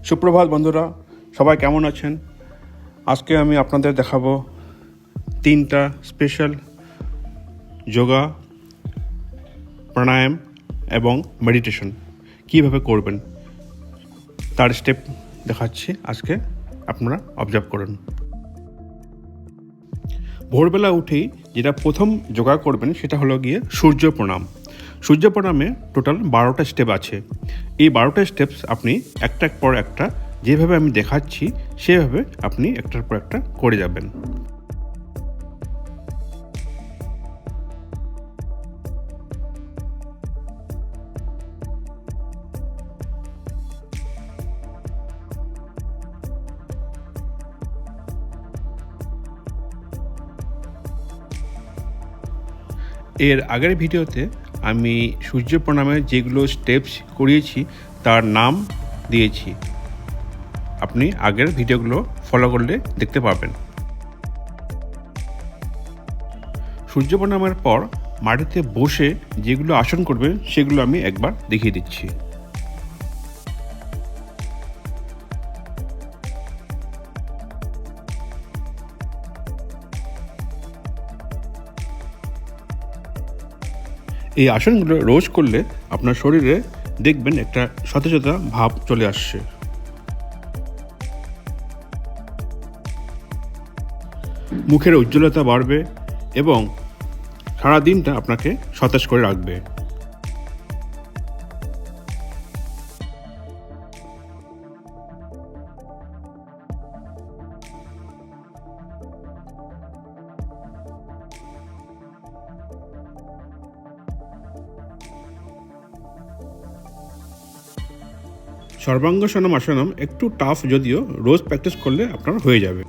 সুপ্রভাত বন্ধুরা, সবাই কেমন আছেন? আজকে আমি আপনাদের দেখাবো 3টা স্পেশাল যোগা, প্রাণায়াম এবং মেডিটেশন কীভাবে করবেন তার স্টেপ দেখাচ্ছি। আজকে আপনারা অবজার্ভ করুন। ভোরবেলা উঠেই যেটা প্রথম যোগা করবেন সেটা হলো গিয়ে সূর্য প্রণাম। সূর্য প্রণামে টোটাল 12টা স্টেপ আছে। এই 12টা স্টেপস আপনি একটার পর একটা যেভাবে আমি দেখাচ্ছি সেভাবে আপনি একটার পর একটা করে যাবেন। এর আগের ভিডিওতে আমি সূর্য প্রণামের যেগুলো স্টেপস করিয়েছি তার নাম দিয়েছি, আপনি আগের ভিডিওগুলো ফলো করলে দেখতে পাবেন। সূর্য প্রণামের পর মাটিতে বসে যেগুলো আসন করবেন সেগুলো আমি একবার দেখিয়ে দিচ্ছি। এই আসনগুলো রোজ করলে আপনার শরীরে দেখবেন একটা সতেজতা ভাব চলে আসছে। মুখের উজ্জ্বলতা বাড়বে এবং সারা দিনটা আপনাকে সতেজ করে রাখবে। সর্বাঙ্গসনম আসনম একটু টাফ, যদিও রোজ প্র্যাকটিস করলে আপনার হয়ে যাবে।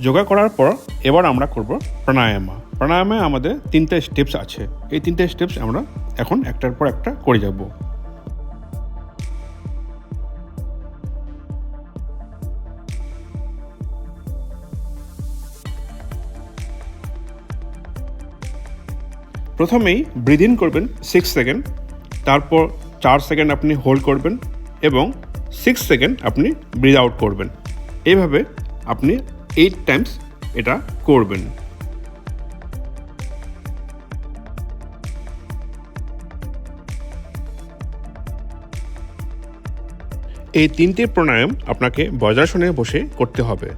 যোগা করার পর এবার আমরা করব প্রাণায়ামা। প্রাণায়ামে আমাদের 3টা স্টেপস আছে। এই 3টা স্টেপস আমরা এখন একটার পর একটা করে যাব। প্রথমেই ব্রিথ ইন করবেন 6 সেকেন্ড, তারপর 4 সেকেন্ড আপনি হোল্ড করবেন এবং 6 সেকেন্ড আপনি ব্রিথ আউট করবেন। এইভাবে আপনি 8 টাইমস এটা করবেন। এই 3টে প্রাণায়াম আপনাকে বজ্রাসনে বসে করতে হবে।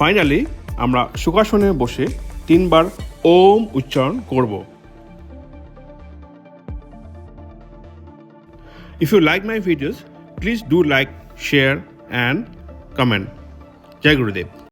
ফাইনালি আমরা সুখাসনে বসে 3 বার ওম উচ্চারণ করব। If you like my videos, please do like, share and comment. Jai Gurudev.